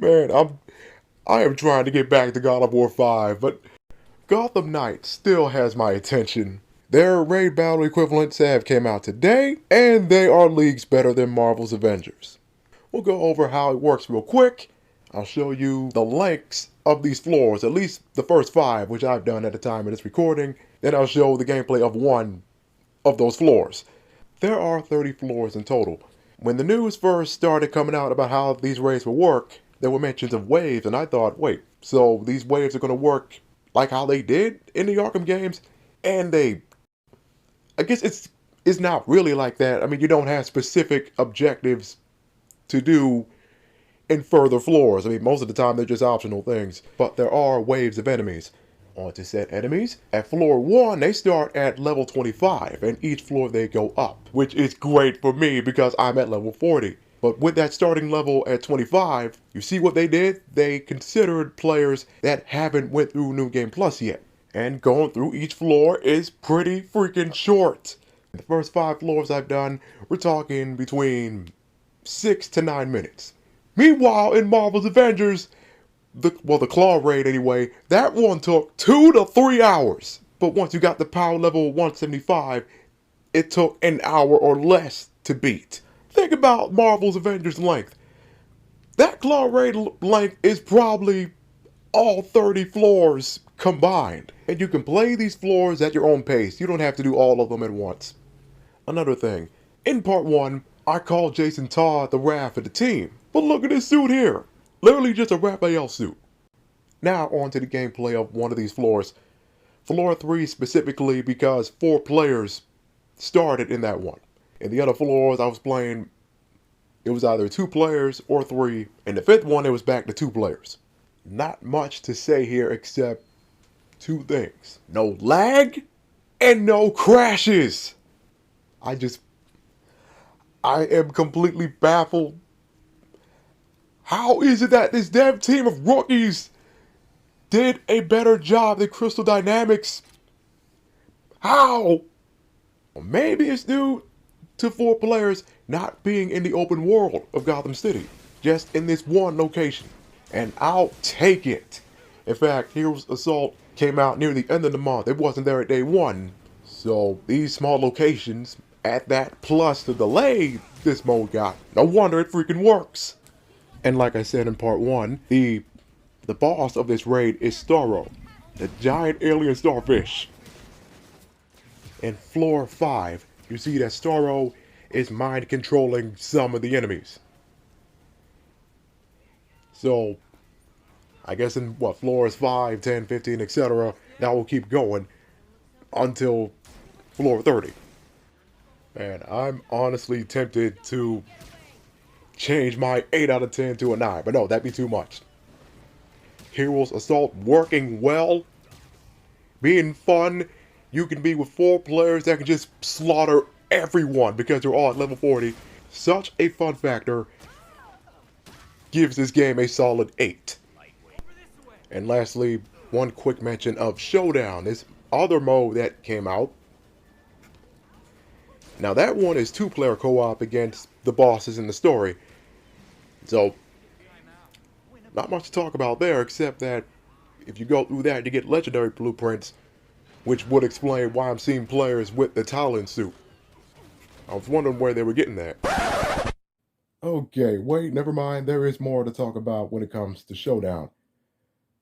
Man, I am trying to get back to God of War 5, but Gotham Knights still has my attention. Their raid battle equivalents have came out today, and they are leagues better than Marvel's Avengers. We'll go over how it works real quick. I'll show you the lengths of these floors, at least the first 5, which I've done at the time of this recording. Then I'll show the gameplay of one of those floors. There are 30 floors in total. When the news first started coming out about how these raids will work, there were mentions of waves, and I thought, wait, so these waves are going to work like how they did in the Arkham games? And I guess it's not really like that. I mean, you don't have specific objectives to do in further floors. I mean, most of the time they're just optional things, but there are waves of enemies. On to set enemies. At floor 1, they start at level 25, and each floor they go up, which is great for me because I'm at level 40. But with that starting level at 25, you see what they did? They considered players that haven't went through New Game Plus yet. And going through each floor is pretty freaking short. The first 5 floors I've done, we're talking between 6 to 9 minutes. Meanwhile, in Marvel's Avengers, the Claw Raid anyway, that one took 2 to 3 hours. But once you got the power level 175, it took an hour or less to beat. Think about Marvel's Avengers length. That Claw Raid length is probably all 30 floors combined. And you can play these floors at your own pace. You don't have to do all of them at once. Another thing, in part 1, I called Jason Todd the Raph of the team. But look at this suit here. Literally just a Raphael suit. Now on to the gameplay of one of these floors. Floor 3 specifically because 4 players started in that one. In the other floors I was playing, it was either 2 players or 3. In the 5th one it was back to 2 players. Not much to say here except 2 things. No lag and no crashes. I am completely baffled. How is it that this dev team of rookies did a better job than Crystal Dynamics? How? Maybe it's due to 4 players not being in the open world of Gotham City, just in this one location. And I'll take it. In fact, Heroes Assault came out near the end of the month. It wasn't there at day 1. So these small locations add that plus the delay this mode got. No wonder it freaking works. And like I said in part 1, the boss of this raid is Starro, the giant alien starfish. In floor 5, you see that Starro is mind controlling some of the enemies. So, I guess in floors 5, 10, 15, etc., that will keep going until floor 30. And I'm honestly tempted to change my 8 out of 10 to a 9, but no, that'd be too much. Heroes Assault working well, being fun. You can be with 4 players that can just slaughter everyone because they're all at level 40. Such a fun factor. Gives this game a solid 8. And lastly, one quick mention of Showdown, this other mode that came out. Now that one is 2-player co-op against the bosses in the story. So, not much to talk about there, except that if you go through that, you get legendary blueprints, which would explain why I'm seeing players with the Talon suit. I was wondering where they were getting that. Okay, wait, never mind. There is more to talk about when it comes to Showdown.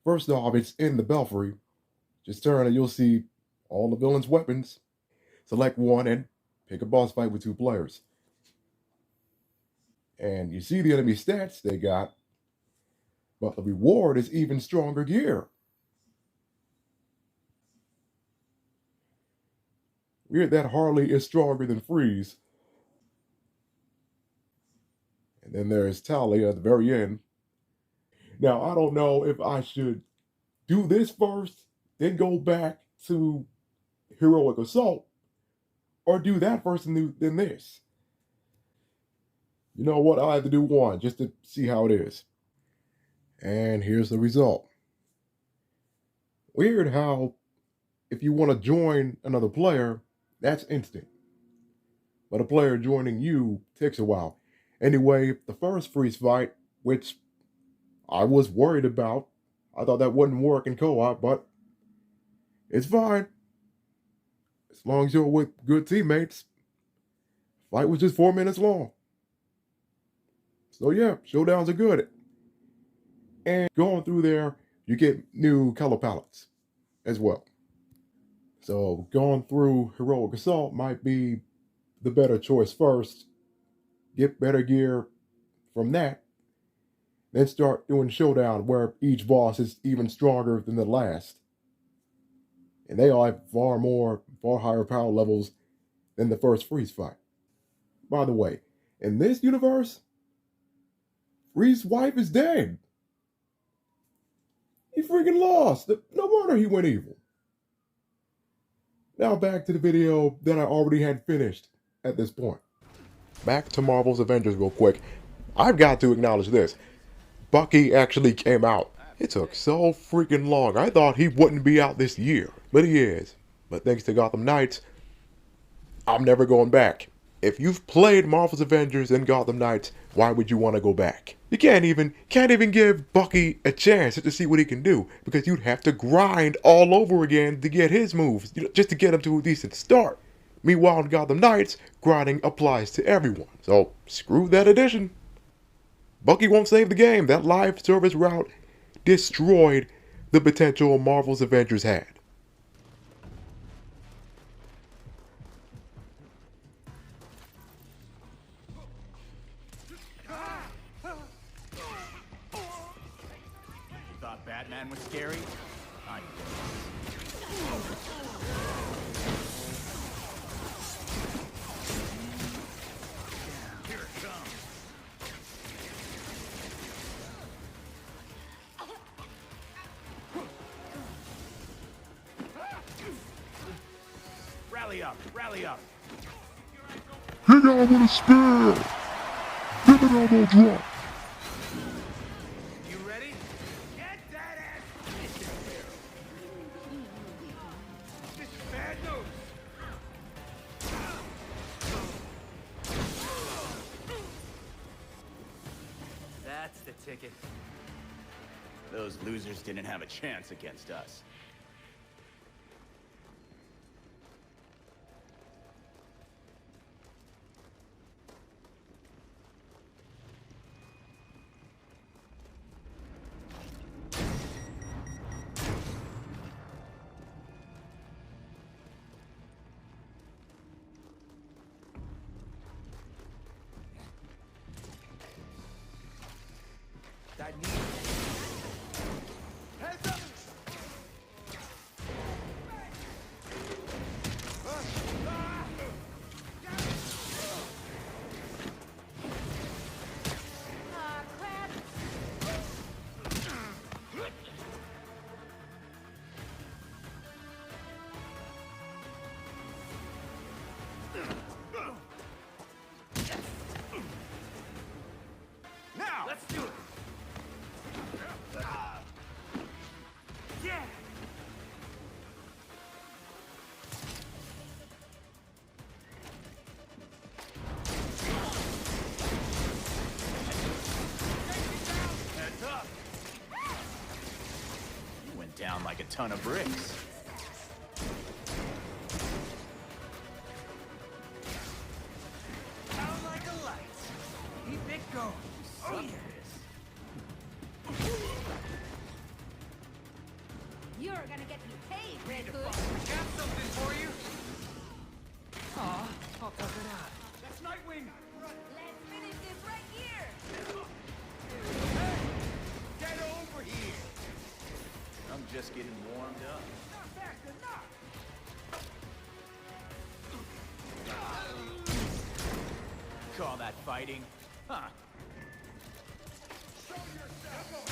First off, it's in the Belfry. Just turn and you'll see all the villains' weapons. Select one and pick a boss fight with 2 players. And you see the enemy stats they got, but the reward is even stronger gear. Weird that Harley is stronger than Freeze. And then there's Talia at the very end. Now, I don't know if I should do this first, then go back to Heroic Assault, or do that first and then this. You know what? I'll have to do one just to see how it is. And here's the result. Weird how if you want to join another player, that's instant. But a player joining you takes a while. Anyway, the first freeze fight, which I was worried about. I thought that wouldn't work in co-op, but it's fine. As long as you're with good teammates. Fight was just 4 minutes long. So yeah, showdowns are good. And going through there, you get new color palettes as well. So going through Heroic Assault might be the better choice first. Get better gear from that. Then start doing Showdown where each boss is even stronger than the last. And they all have far higher power levels than the first Freeze fight. By the way, in this universe, Freeze's wife is dead. He freaking lost. No wonder he went evil. Now back to the video that I already had finished at this point. Back to Marvel's Avengers real quick. I've got to acknowledge this. Bucky actually came out. It took so freaking long. I thought he wouldn't be out this year, but he is. But thanks to Gotham Knights, I'm never going back. If you've played Marvel's Avengers and Gotham Knights, why would you want to go back? You can't even give Bucky a chance to see what he can do, because you'd have to grind all over again to get his moves, just to get him to a decent start. Meanwhile, in Gotham Knights, grinding applies to everyone. So screw that addition. Bucky won't save the game. That live service route destroyed the potential Marvel's Avengers had. Thought Batman was scary? I Here it comes. Rally up, rally up. He got him with a spear! Give it elbow drop! You ready? Get that ass in there. This is bad news. That's the ticket. Those losers didn't have a chance against us. That needs heads up. Crap. Now, let's do it. Yeah. Heads up. You went down like a ton of bricks. Down like a light. Keep it going. Oh yes. You're gonna get me paid, Red Hood. Got something for you. Aw, I'll tough it out. That's Nightwing. Let's finish this right here. Hey, get over here. I'm just getting warmed up. Not fast enough. Call that fighting? Huh. Show yourself.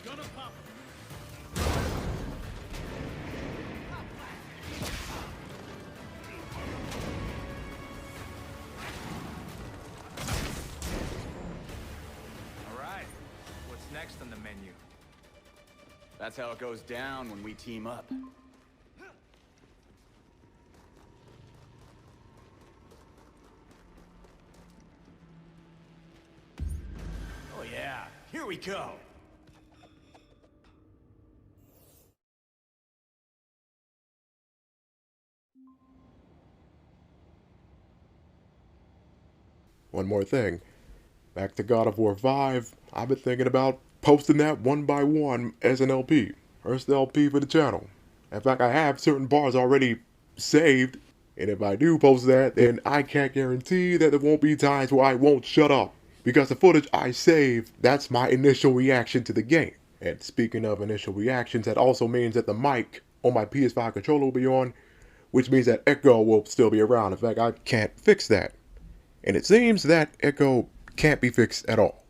Gonna pop. All right. What's next on the menu? That's how it goes down when we team up. yeah, here we go. One more thing. Back to God of War 5, I've been thinking about posting that one by one as an LP. First LP for the channel. In fact, I have certain bars already saved, and if I do post that, then I can't guarantee that there won't be times where I won't shut up. Because the footage I save, that's my initial reaction to the game. And speaking of initial reactions, that also means that the mic on my PS5 controller will be on, which means that echo will still be around. In fact, I can't fix that. And it seems that echo can't be fixed at all.